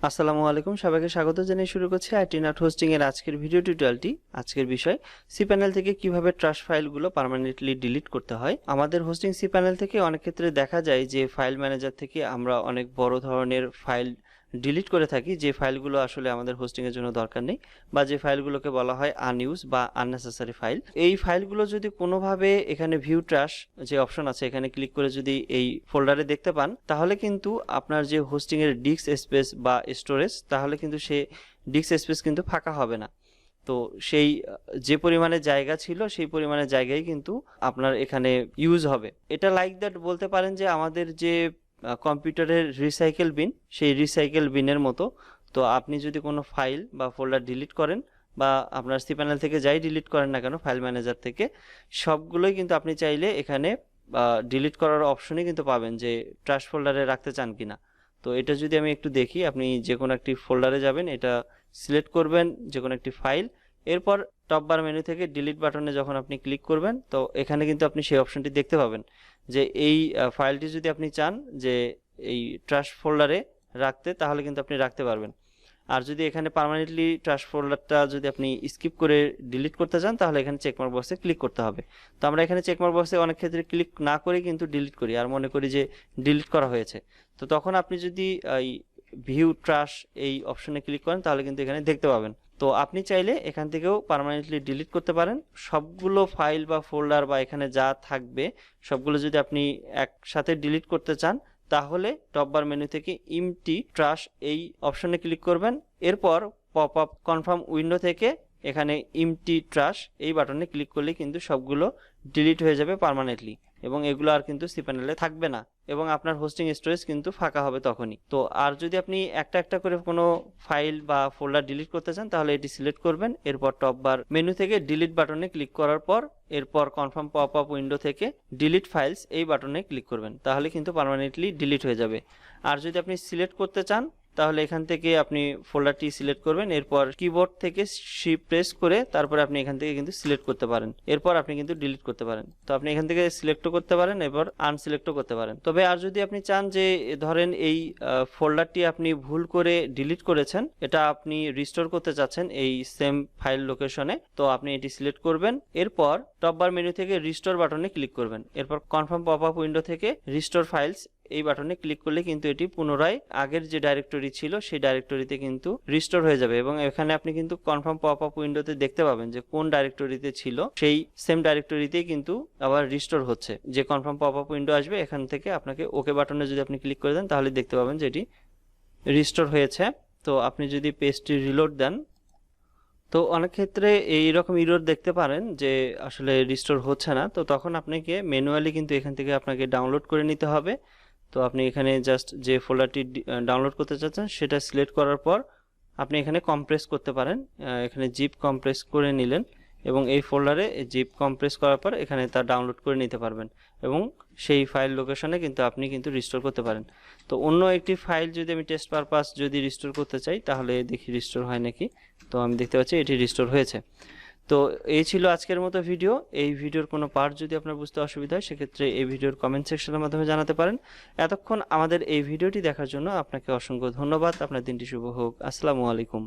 আসসালামু আলাইকুম, সবাইকে স্বাগত জানিয়ে শুরু করছি আইটি নট হোস্টিং এর আজকের ভিডিও টিউটোরিয়ালটি। আজকের বিষয় cPanel থেকে কিভাবে ট্রাশ ফাইলগুলো পার্মানেন্টলি ডিলিট করতে হয়। আমাদের হোস্টিং cPanel থেকে অনেক ক্ষেত্রে দেখা যায় যে ফাইল ম্যানেজার থেকে আমরা অনেক বড় ধরনের ফাইল ডিলিট করে থাকি, যে ফাইলগুলো আসলে আমাদের হোস্টিং এর জন্য দরকার নেই, বা যে ফাইলগুলোকে বলা হয় আনইউজ বা আননেসেসারি ফাইল। এই ফাইলগুলো যদি কোনোভাবে এখানে ভিউ ট্রাশ যে অপশন আছে এখানে ক্লিক করে যদি এই ফোল্ডারে দেখতে পান, তাহলে কিন্তু আপনার যে হোস্টিং এর ডিস্ক স্পেস বা স্টোরেজ, তাহলে কিন্তু সে ডিস্ক স্পেস কিন্তু ফাঁকা হবে না। তো সেই যে পরিমাণে জায়গা ছিল সেই পরিমাণে জায়গায় কিন্তু আপনার এখানে ইউজ হবে। এটা লাইক দ্যাট বলতে পারেন যে আমাদের যে কম্পিউটারের রিসাইকেল বিন, সেই রিসাইকেল বিনের মতো। তো আপনি যদি কোনো ফাইল বা ফোল্ডার ডিলিট করেন, বা আপনার cPanel থেকে যাই ডিলিট করেন না কেন, ফাইল ম্যানেজার থেকে সবগুলোই কিন্তু আপনি চাইলে এখানে ডিলিট করার অপশনই কিন্তু পাবেন যে ট্রাশ ফোল্ডারে রাখতে চান কিনা। তো এটা যদি আমি একটু দেখি, আপনি যে কোনো একটি ফোল্ডারে যাবেন, এটা সিলেক্ট করবেন যে কোনো একটি ফাইল, এরপর টপ বার মেনু থেকে ডিলিট বাটনে যখন আপনি ক্লিক করবেন, তো এখানে কিন্তু আপনি সেই অপশনটি দেখতে পাবেন যে এই ফাইলটি যদি আপনি চান যে এই ট্রাশ ফোল্ডারে রাখতে, তাহলে কিন্তু আপনি রাখতে পারবেন। আর যদি এখানে পার্মানেন্টলি ট্রাশ ফোল্ডারটা যদি আপনি স্কিপ করে ডিলিট করতে চান, তাহলে এখানে চেকমার্ক বক্সে ক্লিক করতে হবে। তো আমরা এখানে চেকমার্ক বক্সে অনেক ক্ষেত্রে ক্লিক না করে কিন্তু ডিলিট করি, আর মনে করি যে ডিলিট করা হয়েছে। তো তখন আপনি যদি এই ভিউ ট্রাশ এই অপশনে ক্লিক করেন, তাহলে কিন্তু এখানে দেখতে পাবেন। তো আপনি চাইলে এখান থেকেও পার্মানেন্টলি ডিলিট করতে পারেন সবগুলো ফাইল বা ফোল্ডার, বা এখানে যা থাকবে সবগুলো যদি আপনি একসাথে ডিলিট করতে চান, তাহলে টপ বার মেনু থেকে এমটি ট্রাশ এই অপশনে ক্লিক করবেন। এরপর পপ আপ কনফার্ম উইন্ডো থেকে এখানে এমটি ট্রাশ এই বাটনে ক্লিক করলে কিন্তু সবগুলো ডিলিট হয়ে যাবে পার্মানেন্টলি, এবং এগুলো আর কিন্তু cPanel-এ থাকবে না, এবং আপনার হোস্টিং স্টোরেজ কিন্তু ফাঁকা হবে তখনই। তো আর যদি আপনি একটা একটা করে কোনো ফাইল বা ফোল্ডার ডিলিট করতে চান, তাহলে এটি সিলেক্ট করবেন। এরপর টপ বার মেনু থেকে ডিলিট বাটনে ক্লিক করার পর এরপর কনফার্ম পপ আপ উইন্ডো থেকে ডিলিট ফাইলস এই বাটনে ক্লিক করবেন, তাহলে কিন্তু পার্মানেন্টলি ডিলিট হয়ে যাবে। আর যদি আপনি সিলেক্ট করতে চান, তাহলে এখান থেকে আপনি ফোল্ডারটি সিলেক্ট করবেন, এরপর কিবোর্ড থেকে শিফট প্রেস করে তারপরে আপনি এখান থেকে কিন্তু সিলেক্ট করতে পারেন, এরপর আপনি কিন্তু ডিলিট করতে পারেন। তো আপনি এখান থেকে সিলেক্টও করতে পারেন, এরপর আনসিলেক্টও করতে পারেন। তবে আর যদি আপনি চান যে ধরেন এই ফোল্ডারটি আপনি ভুল করে ডিলিট করেছেন, এটা আপনি রিস্টোর করতে চাচ্ছেন এই সেম ফাইল লোকেশনে, তো আপনি এটি সিলেক্ট করবেন। এরপর টপ বার মেনু থেকে রিস্টোর বাটনে ক্লিক করবেন, এরপর কনফার্ম পপ আপ উইন্ডো থেকে রিস্টোর ফাইলস এই বাটনে ক্লিক করলে কিন্তু এটি পুনরায় আগের যে ডাইরেক্টরি ছিল সেই ডাইরেক্টরিতে কিন্তু রিস্টোর হয়ে যাবে, এবং এখানে আপনি কিন্তু কনফার্ম পপ আপ উইন্ডোতে দেখতে পাবেন যে কোন ডাইরেক্টরিতে ছিল সেই সেম ডাইরেক্টরিতেই কিন্তু আবার রিস্টোর হচ্ছে। যে কনফার্ম পপ আপ উইন্ডো আসবে, এখান থেকে আপনাকে ওকে বাটনে যদি আপনি ক্লিক করে দেন, তাহলে দেখতে পাবেন যে এটি রিস্টোর হয়েছে। তো আপনি যদি পেজটি রিলোড দেন, তো অনেক ক্ষেত্রে এইরকম ইরর দেখতে পারেন যে আসলে রিস্টোর হচ্ছে না। তো তখন আপনাকে ম্যানুয়ালি কিন্তু এখান থেকে আপনাকে ডাউনলোড করে নিতে হবে। তো আপনি এখানে জাস্ট যে ফোল্ডারটি ডাউনলোড করতে চাচ্ছেন সেটা সিলেক্ট করার পর আপনি এখানে কম্প্রেস করতে পারেন, এখানে জিপ কম্প্রেস করে নিলেন, এবং এই ফোল্ডারে জিপ কম্প্রেস করার পর এখানে তা ডাউনলোড করে নিতে পারবেন, এবং সেই ফাইল লোকেশনে কিন্তু আপনি কিন্তু রিস্টোর করতে পারেন। তো অন্য একটি ফাইল যদি আমি টেস্ট পারপাস যদি রিস্টোর করতে চাই, তাহলে দেখি রিস্টোর হয় নাকি। তো আমি দেখতে পাচ্ছি এটি রিস্টোর হয়েছে। তো এই ছিল আজকের মতো ভিডিও। এই ভিডিওর কোনো পার্ট যদি আপনার বুঝতে অসুবিধা হয়, সেক্ষেত্রে এই ভিডিওর কমেন্ট সেকশনের মাধ্যমে জানাতে পারেন। এতক্ষণ আমাদের এই ভিডিওটি দেখার জন্য আপনাকে অসংখ্য ধন্যবাদ। আপনার দিনটি শুভ হোক। আসসালামু আলাইকুম।